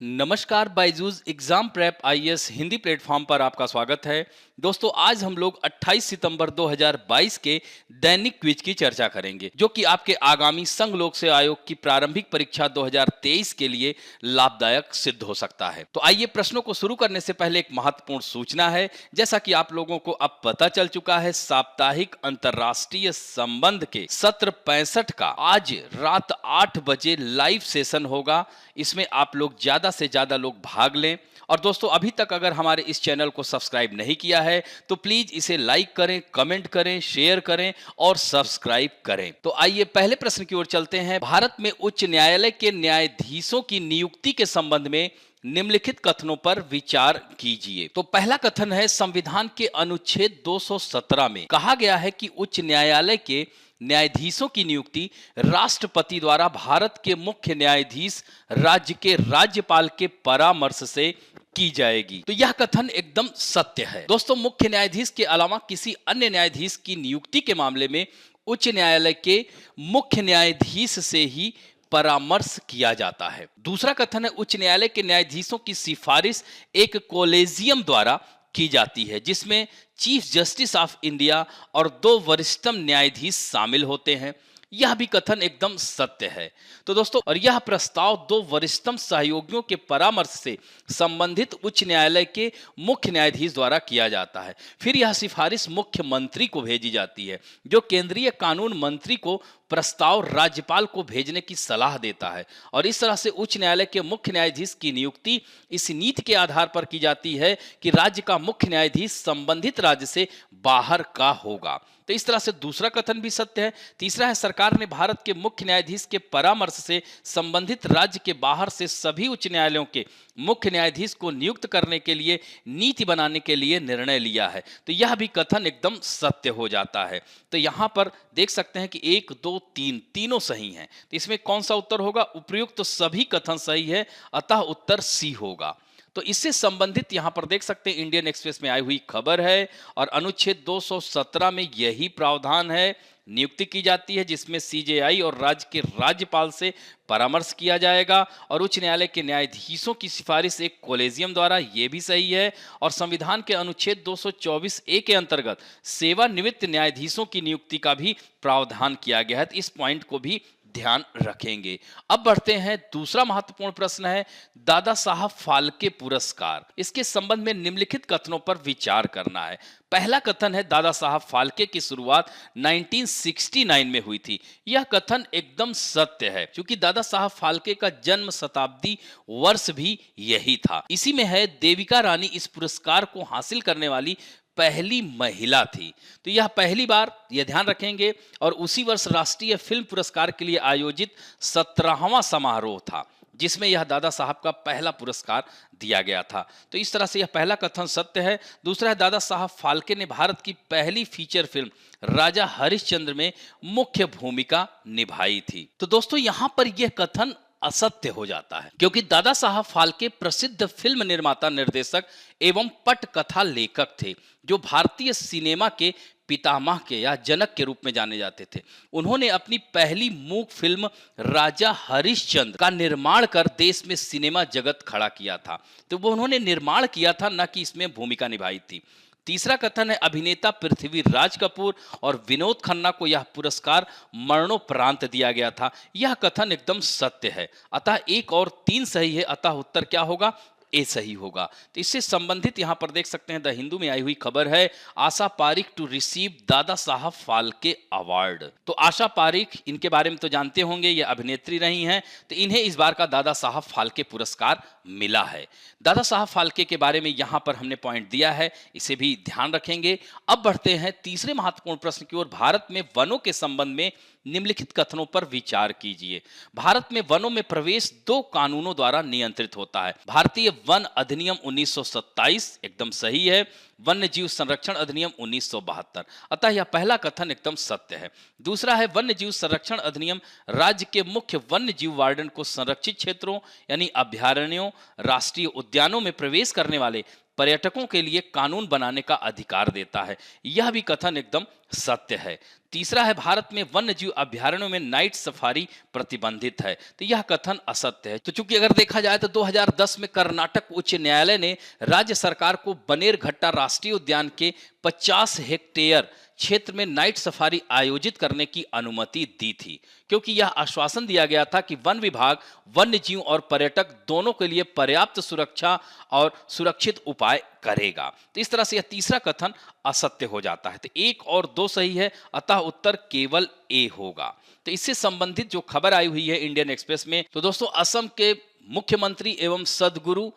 नमस्कार, Byju's exam prep IAS Hindi platform पर आपका स्वागत है। दोस्तों, आज हम लोग 28 सितंबर 2022 के दैनिक क्विज की चर्चा करेंगे, जो कि आपके आगामी संघ लोक सेवा आयोग की प्रारंभिक परीक्षा 2023 के लिए लाभदायक सिद्ध हो सकता है। तो आइए, प्रश्नों को शुरू करने से पहले एक महत्वपूर्ण सूचना है। जैसा कि आप लोगों को अब पता चल चुका है, साप्ताहिक अंतर्राष्ट्रीय संबंध के सत्र 65 का आज रात 8 बजे लाइव सेशन होगा। इसमें आप लोग ज्यादा से ज्यादा लोग भाग लें। और दोस्तों, अभी तक अगर हमारे इस चैनल को सब्सक्राइब नहीं किया है तो प्लीज इसे लाइक करें, कमेंट करें, शेयर करें और सब्सक्राइब करें। तो आइए पहले प्रश्न की ओर चलते हैं। भारत में उच्च न्यायालय के न्यायाधीशों की नियुक्ति के संबंध में निम्नलिखित कथनों पर विचार कीजिए। तो पहला कथन है, संविधान के अनुच्छेद 217 में कहा गया है कि उच्च न्यायालय के न्यायाधीशों की नियुक्ति राष्ट्रपति द्वारा भारत के मुख्य न्यायाधीश राज्य के राज्यपाल के परामर्श से की जाएगी। तो यह कथन एकदम सत्य है। दोस्तों, मुख्य न्यायाधीश के अलावा किसी अन्य न्यायाधीश की नियुक्ति के मामले में उच्च न्यायालय के मुख्य न्यायाधीश से ही परामर्श किया जाता है। दूसरा कथन है, उच्च न्यायालय के न्यायाधीशों की सिफारिश एक कॉलेजियम द्वारा की जाती है, जिसमें चीफ जस्टिस ऑफ इंडिया और 2 वरिष्ठतम न्यायाधीश शामिल होते हैं। यह भी कथन एकदम सत्य है। तो दोस्तों, और यह प्रस्ताव 2 वरिष्ठतम सहयोगियों के परामर्श से संबंधित उच्च न्यायालय के मुख्य न्यायाधीश द्वारा किया जाता है। फिर यह सिफारिश मुख्यमंत्री को भेजी जाती है, जो केंद्रीय कानून मंत्री को प्रस्ताव राज्यपाल को भेजने की सलाह देता है। और इस तरह से उच्च न्यायालय के मुख्य न्यायाधीश की नियुक्ति इस नीति के आधार पर की जाती है कि राज्य का मुख्य न्यायाधीश संबंधित राज्य से बाहर का होगा। तो इस तरह से दूसरा कथन भी सत्य है। तीसरा है, सरकार ने भारत के मुख्य न्यायाधीश के परामर्श से संबंधित राज्य के बाहर से सभी उच्च न्यायालयों के मुख्य न्यायाधीश को नियुक्त करने के लिए नीति बनाने के लिए निर्णय लिया है। तो यह भी कथन एकदम सत्य हो जाता है। तो यहां पर देख सकते हैं कि 1, 2, 3 तीनों सही हैं। तो इसमें कौन सा उत्तर होगा? उपयुक्त तो सभी कथन सही है, अतः उत्तर सी होगा। तो इससे संबंधित यहां पर देख सकते हैं, इंडियन एक्सप्रेस में आई हुई खबर है और अनुच्छेद 217 में यही प्रावधान है। नियुक्ति की जाती है जिसमें सीजेआई और राज्य के राज्यपाल से परामर्श किया जाएगा और उच्च न्यायालय के न्यायाधीशों की सिफारिश एक कॉलेजियम द्वारा, ये भी सही है। और संविधान के अनुच्छेद 224 ए के अंतर्गत सेवानिवृत्त न्यायाधीशों की नियुक्ति का भी प्रावधान किया गया है। तो इस पॉइंट को भी ध्यान रखेंगे। अब बढ़ते हैं, दूसरा महत्वपूर्ण प्रश्न है दादा साहब फाल्के पुरस्कार। इसके संबंध में निम्नलिखित कथनों पर विचार करना है। पहला कथन है, दादा साहब फाल्के की शुरुआत 1969 में हुई थी। यह कथन एकदम सत्य है, क्योंकि दादा साहब फाल्के का जन्म शताब्दी वर्ष भी यही था। इसी में है, देविका रानी इस पुरस्कार को हासिल करने वाली पहली महिला थी। तो यह पहली बार, यह ध्यान रखेंगे। और उसी वर्ष राष्ट्रीय फिल्म पुरस्कार के लिए आयोजित 17वां समारोह था, जिसमें यह दादा साहब का पहला पुरस्कार दिया गया था। तो इस तरह से यह पहला कथन सत्य है। दूसरा है, दादा साहब फाल्के ने भारत की पहली फीचर फिल्म राजा हरिश्चंद्र में मुख्य भूमिका निभाई थी। तो दोस्तों, यहां पर यह कथन असत्य हो जाता है, क्योंकि दादा साहब फाल्के प्रसिद्ध फिल्म निर्माता, निर्देशक एवं पटकथा लेखक थे, जो भारतीय सिनेमा के पितामह के या जनक के रूप में जाने जाते थे। उन्होंने अपनी पहली मूक फिल्म राजा हरिश्चंद्र का निर्माण कर देश में सिनेमा जगत खड़ा किया था। तो वो उन्होंने निर्माण किया था, न कि इसमें भूमिका निभाई थी। तीसरा कथन है, अभिनेता पृथ्वीराज कपूर और विनोद खन्ना को यह पुरस्कार मरणोपरांत दिया गया था। यह कथन एकदम सत्य है, अतः 1 और 3 सही है, अतः उत्तर क्या होगा? ए सही होगा। तो इससे संबंधित यहां पर देख सकते हैं, द हिंदू में आई हुई खबर है, आशा Pareek to receive Dada Saheb Phalke award. तो आशा पारिक, इनके बारे में तो जानते होंगे, ये अभिनेत्री रही हैं। तो इन्हें इस बार का दादा साहब फाल्के पुरस्कार मिला है। दादा साहब फाल्के के बारे में यहां पर हमने पॉइंट दिया है, इसे भी ध्यान रखेंगे। अब बढ़ते हैं तीसरे महत्वपूर्ण प्रश्न की ओर। भारत में वनों के संबंध में निम्नलिखित कथनों पर विचार कीजिए। भारत में वनों में प्रवेश 2 कानूनों द्वारा नियंत्रित होता है। भारतीय वन अधिनियम 1927 एकदम सही है। वन्य जीव संरक्षण अधिनियम 1972, अतः यह पहला कथन एकदम सत्य है। दूसरा है, वन्य जीव संरक्षण अधिनियम राज्य के मुख्य वन्य जीव वार्डन को संरक्षित क्षेत्रों यानी अभ्यारण्यों, राष्ट्रीय उद्यानों में प्रवेश करने वाले पर्यटकों के लिए कानून बनाने का अधिकार देता है। यह भी कथन एकदम सत्य है। तीसरा है भारत में वन्य जीव अभ्यारण्यों में नाइट सफारी प्रतिबंधित है, तो यह कथन असत्य है। तो चूंकि अगर देखा जाए तो 2010 में कर्नाटक उच्च न्यायालय ने राज्य सरकार को बनेरघट्टा राष्ट्रीय उद्यान के 50 हेक्टेयर क्षेत्र में नाइट सफारी आयोजित करने की अनुमति दी थी, क्योंकि यह आश्वासन दिया गया था कि वन विभाग वन्य जीव और पर्यटक दोनों के लिए पर्याप्त सुरक्षा और सुरक्षित उपाय करेगा। तो इस तरह से यह तीसरा कथन असत्य हो जाता है। तो 1 और 2 सही है, अतः उत्तर केवल ए होगा। तो इससे संबंधित जो खबर आई हुई है इंडियन एक्सप्रेस में, तो दोस्तों असम के मुख्यमंत्री एवं सदगुरु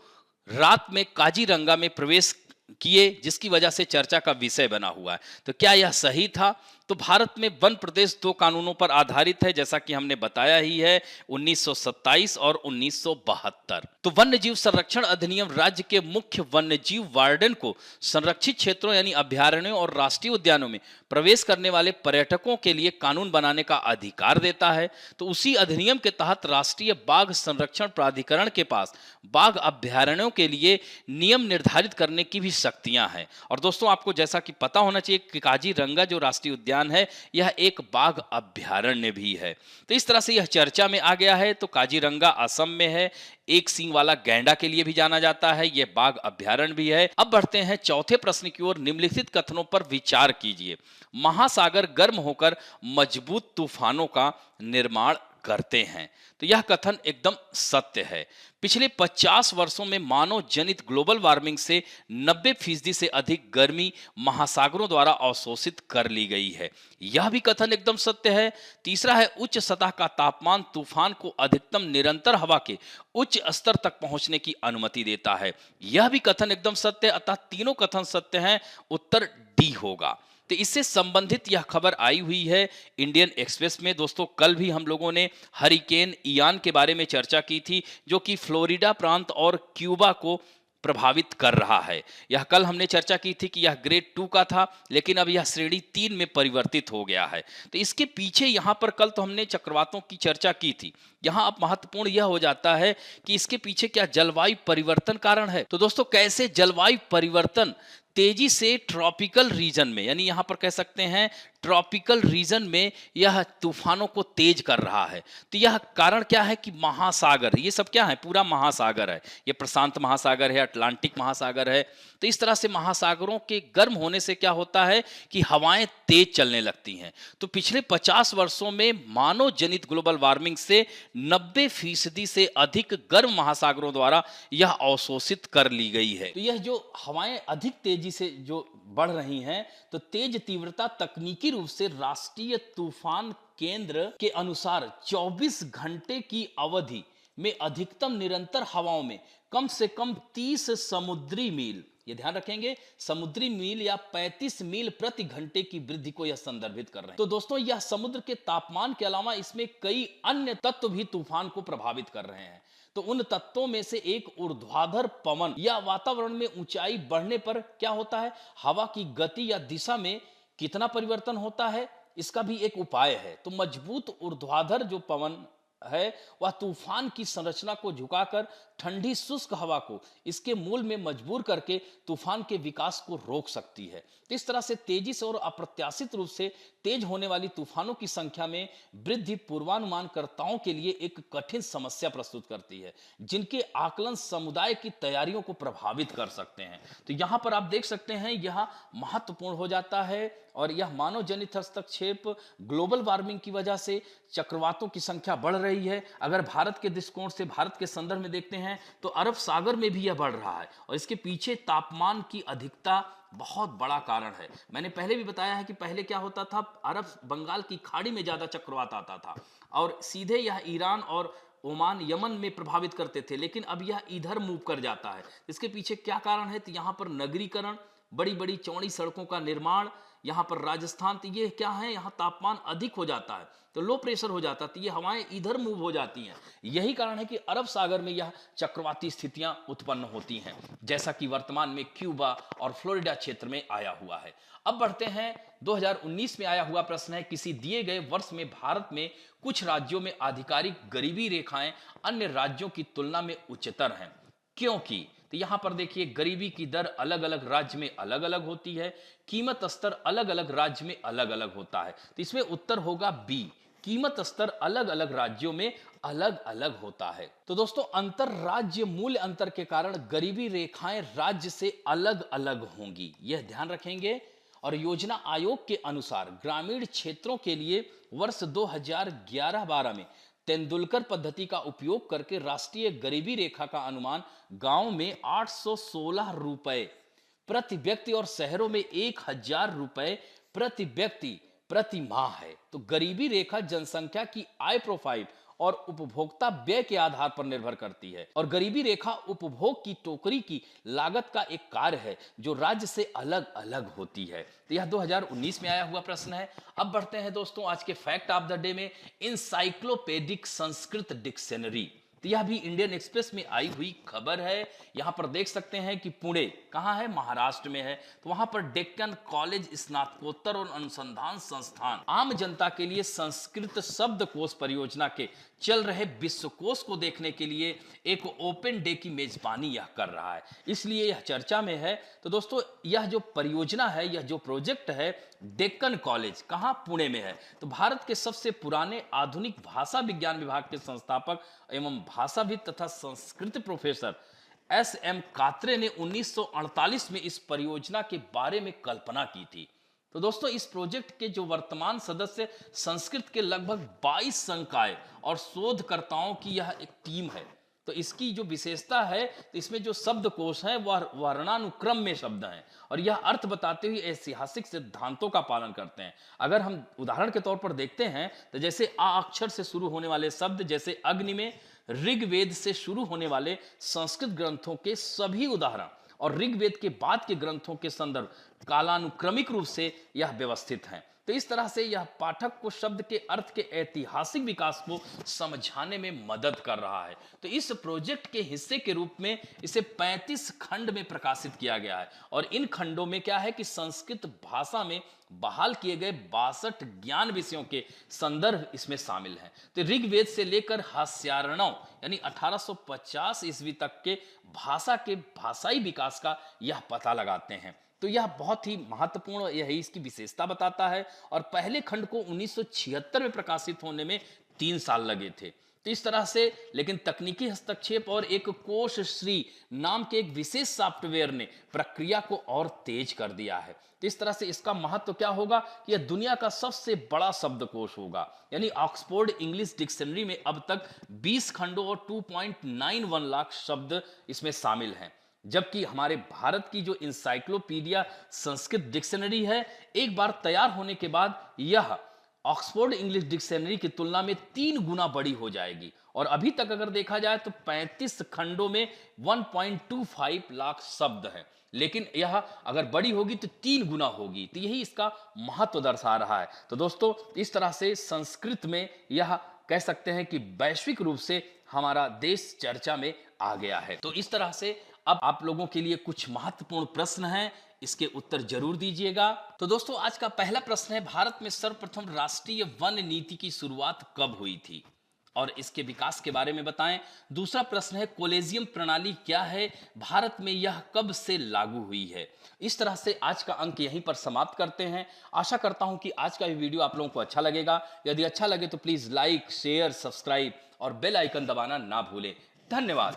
रात में काजीरंगा में प्रवेश किए, जिसकी वजह से चर्चा का विषय बना हुआ है। तो क्या यह सही था? तो भारत में वन प्रदेश 2 कानूनों पर आधारित है, जैसा कि हमने बताया ही है, 1927 और 1972। तो वन्य जीव संरक्षण अधिनियम राज्य के मुख्य वन्य जीव वार्डन को संरक्षित क्षेत्रों यानी अभ्यारण्यों और राष्ट्रीय उद्यानों में प्रवेश करने वाले पर्यटकों के लिए कानून बनाने का अधिकार देता है। तो उसी अधिनियम के तहत राष्ट्रीय बाघ संरक्षण प्राधिकरण के पास बाघ अभ्यारण्यों के लिए नियम निर्धारित करने की भी शक्तियां हैं। और दोस्तों आपको जैसा कि पता होना चाहिए कि काजीरंगा जो राष्ट्रीय उद्यान है, यह एक बाघ अभ्यारण्य भी है। तो इस तरह से यह चर्चा में आ गया है। तो काजीरंगा असम में है, एक सींग वाला गैंडा के लिए भी जाना जाता है, यह बाघ अभ्यारण्य भी है। अब बढ़ते हैं चौथे प्रश्न की ओर। निम्नलिखित कथनों पर विचार कीजिए। महासागर गर्म होकर मजबूत तूफानों का निर्माण करते हैं, तो यह कथन एकदम सत्य है। पिछले 50 वर्षों में मानव जनित ग्लोबल वार्मिंग से 90% से अधिक गर्मी महासागरों द्वारा अवशोषित कर ली गई है, यह भी कथन एकदम सत्य है। तीसरा है उच्च सतह का तापमान तूफान को अधिकतम निरंतर हवा के उच्च स्तर तक पहुंचने की अनुमति देता है, यह भी कथन एकदम सत्य है। अतः तीनों कथन सत्य हैं, उत्तर डी होगा। तो इससे संबंधित यह खबर आई हुई है इंडियन एक्सप्रेस में। दोस्तों कल भी हम लोगों ने हरिकेन इयान के बारे में चर्चा की थी, जो कि फ्लोरिडा प्रांत और क्यूबा को प्रभावित कर रहा है। यह कल हमने चर्चा की थी कि यह ग्रेड 2 का था, लेकिन अब यह श्रेणी 3 में परिवर्तित हो गया है। तो इसके पीछे यहाँ पर कल तो हमने चक्रवातों की चर्चा की थी, यहाँ अब महत्वपूर्ण यह हो जाता है कि इसके पीछे क्या जलवायु परिवर्तन कारण है। तो दोस्तों कैसे जलवायु परिवर्तन तेजी से ट्रॉपिकल रीजन में, यानी यहां पर कह सकते हैं ट्रॉपिकल रीजन में यह तूफानों को तेज कर रहा है। तो यह कारण क्या है कि महासागर, ये सब क्या है, पूरा महासागर है, ये प्रशांत महासागर है, अटलांटिक महासागर है। तो इस तरह से महासागरों के गर्म होने से क्या होता है कि हवाएं तेज चलने लगती हैं। तो पिछले 50 वर्षों में मानव जनित ग्लोबल वार्मिंग से 90% से अधिक गर्म महासागरों द्वारा यह अवशोषित कर ली गई है। तो यह जो हवाएं अधिक तेजी से जो बढ़ रही हैं, तो तेज तीव्रता तकनीकी रूप से राष्ट्रीय तूफान केंद्र के अनुसार 24 घंटे की अवधि में अधिकतम निरंतर हवाओं में कम से कम 30 समुद्री मील, ये ध्यान रखेंगे, समुद्री मील या 35 मील प्रति घंटे की वृद्धि को यह संदर्भित कर रहे हैं। तो दोस्तों यह समुद्र के तापमान के अलावा इसमें कई अन्य तत्व भी तूफान को प्रभावित कर रहे हैं। तो उन तत्वों में से एक ऊर्ध्वाधर पवन या वातावरण में ऊंचाई बढ़ने पर क्या होता है, हवा की गति या दिशा में कितना परिवर्तन होता है, इसका भी एक उपाय है। तो मजबूत ऊर्ध्वाधर जो पवन है वह तूफान की संरचना को झुकाकर ठंडी शुष्क हवा को इसके मूल में मजबूर करके तूफान के विकास को रोक सकती है। तो इस तरह से तेजी से और अप्रत्याशित रूप से तेज होने वाली तूफानों की संख्या में वृद्धि पूर्वानुमानकर्ताओं के लिए एक कठिन समस्या प्रस्तुत करती है, जिनके आकलन समुदाय की तैयारियों को प्रभावित कर सकते हैं। तो यहाँ पर आप देख सकते हैं यह महत्वपूर्ण हो जाता है और यह मानव जनित हस्तक्षेप ग्लोबल वार्मिंग की वजह से चक्रवातों की संख्या बढ़ रही है। अगर भारत के दृष्टिकोण से, भारत के संदर्भ में देखते हैं तो अरब सागर में भी यह बढ़ रहा है और इसके पीछे तापमान की अधिकता बहुत बड़ा कारण है। मैंने पहले भी बताया है कि पहले क्या होता था, अरब बंगाल की खाड़ी में ज्यादा चक्रवात आता था और सीधे यह ईरान और ओमान यमन में प्रभावित करते थे, लेकिन अब यह इधर मूव कर जाता है। इसके पीछे क्या कारण है, तो यहाँ पर नगरीकरण, बड़ी बड़ी चौड़ी सड़कों का निर्माण, यहाँ पर राजस्थान, तो ये क्या है, यहाँ तापमान अधिक हो जाता है तो लो प्रेशर हो जाता है, तो ये हवाएं इधर मूव हो जाती हैं। यही कारण है कि अरब सागर में यह चक्रवाती स्थितियां उत्पन्न होती हैं, जैसा कि वर्तमान में क्यूबा और फ्लोरिडा क्षेत्र में आया हुआ है। अब बढ़ते हैं 2019 में आया हुआ प्रश्न है, किसी दिए गए वर्ष में भारत में कुछ राज्यों में आधिकारिक गरीबी रेखाएं अन्य राज्यों की तुलना में उच्चतर हैं। क्योंकि तो यहां पर देखिए गरीबी की दर अलग अलग राज्य में अलग अलग होती है, कीमत स्तर अलग अलग राज्य में अलग अलग होता है। तो इसमें उत्तर होगा बी, कीमत स्तर अलग अलग राज्यों में अलग अलग होता है। तो दोस्तों अंतर राज्य मूल्य अंतर के कारण गरीबी रेखाएं राज्य से अलग अलग होंगी, यह ध्यान रखेंगे। और योजना आयोग के अनुसार ग्रामीण क्षेत्रों के लिए वर्ष 2011-12 में तेंदुलकर पद्धति का उपयोग करके राष्ट्रीय गरीबी रेखा का अनुमान गांव में 816 रुपए प्रति व्यक्ति और शहरों में 1000 रुपए प्रति व्यक्ति प्रति माह है। तो गरीबी रेखा जनसंख्या की आय प्रोफाइल और उपभोक्ता व्यय के आधार पर निर्भर करती है, और गरीबी रेखा उपभोग की टोकरी की लागत का एक कार्य है जो राज्य से अलग अलग होती है। तो यह 2019 में आया हुआ प्रश्न है। अब बढ़ते हैं दोस्तों आज के फैक्ट ऑफ द डे में, इंसाइक्लोपीडिक संस्कृत डिक्शनरी। तो यह भी इंडियन एक्सप्रेस में आई हुई खबर है। यहां पर देख सकते हैं कि पुणे कहां है, महाराष्ट्र में है। तो वहां पर डेक्कन कॉलेज स्नातकोत्तर और अनुसंधान संस्थान आम जनता के लिए संस्कृत शब्दकोश परियोजना के चल रहे विश्वकोश को देखने के लिए एक ओपन डे की मेजबानी यह कर रहा है, इसलिए यह चर्चा में है। तो दोस्तों यह जो परियोजना है, यह जो प्रोजेक्ट है, डेक्कन कॉलेज कहां, पुणे में है। तो भारत के सबसे पुराने आधुनिक भाषा विज्ञान विभाग के संस्थापक एवं भाषाविद तथा संस्कृत प्रोफेसर एस.एम. कात्रे ने 1948 में इस परियोजना के बारे में कल्पना की थी। तो दोस्तों इस प्रोजेक्ट के जो वर्तमान सदस्य संस्कृत के लगभग 22 संकाय और शोधकर्ताओं की यह एक टीम है। तो इसकी जो विशेषता है, तो इसमें जो शब्दकोश है वह वर्णानुक्रम में शब्द हैं और यह अर्थ बताते हुए ऐतिहासिक सिद्धांतों का पालन करते हैं। अगर हम उदाहरण के तौर पर देखते हैं तो जैसे आ अक्षर से शुरू होने वाले शब्द, जैसे अग्नि में ऋग्वेद से शुरू होने वाले संस्कृत ग्रंथों के सभी उदाहरण और ऋग्वेद के बाद के ग्रंथों के संदर्भ कालानुक्रमिक रूप से यह व्यवस्थित हैं। तो इस तरह से यह पाठक को शब्द के अर्थ के ऐतिहासिक विकास को समझाने में मदद कर रहा है। तो इस प्रोजेक्ट के हिस्से के रूप में इसे 35 खंड में प्रकाशित किया गया है और इन खंडों में क्या है कि संस्कृत भाषा में बहाल किए गए 62 ज्ञान विषयों के संदर्भ इसमें शामिल हैं। तो ऋग्वेद से लेकर हास्यार्णव यानी 1850 ईस्वी तक के भाषा के भाषाई विकास का यह पता लगाते हैं। तो यह बहुत ही महत्वपूर्ण, यही इसकी विशेषता बताता है। और पहले खंड को 1976 में प्रकाशित होने में 3 साल लगे थे। तो इस तरह से, लेकिन तकनीकी हस्तक्षेप और एक कोश श्री नाम के एक विशेष सॉफ्टवेयर ने प्रक्रिया को और तेज कर दिया है। तो इस तरह से इसका महत्व क्या होगा कि यह दुनिया का सबसे बड़ा शब्दकोश होगा, यानी ऑक्सफोर्ड इंग्लिश डिक्शनरी में अब तक 20 खंडों और 2.91 लाख शब्द इसमें शामिल हैं। जबकि हमारे भारत की जो इंसाइक्लोपीडिया संस्कृत डिक्शनरी है, एक बार तैयार होने के बाद यह ऑक्सफोर्ड इंग्लिश डिक्शनरी की तुलना में 3 गुना बड़ी हो जाएगी। और अभी तक अगर देखा जाए तो 35 खंडों में 1.25 लाख शब्द हैं, लेकिन यह अगर बड़ी होगी तो 3 गुना होगी। तो यही इसका महत्व दर्शा रहा है। तो दोस्तों इस तरह से संस्कृत में यह कह सकते हैं कि वैश्विक रूप से हमारा देश चर्चा में आ गया है। तो इस तरह से अब आप लोगों के लिए कुछ महत्वपूर्ण प्रश्न हैं, इसके उत्तर जरूर दीजिएगा। तो दोस्तों आज का पहला प्रश्न है, भारत में सर्वप्रथम राष्ट्रीय वन नीति की शुरुआत कब हुई थी और इसके विकास के बारे में बताएं। दूसरा प्रश्न है, कॉलेजियम प्रणाली क्या है, भारत में यह कब से लागू हुई है। इस तरह से आज का अंक यहीं पर समाप्त करते हैं। आशा करता हूं कि आज का ये वीडियो आप लोगों को अच्छा लगेगा। यदि अच्छा लगे तो प्लीज लाइक, शेयर, सब्सक्राइब और बेल आइकन दबाना ना भूलें। धन्यवाद।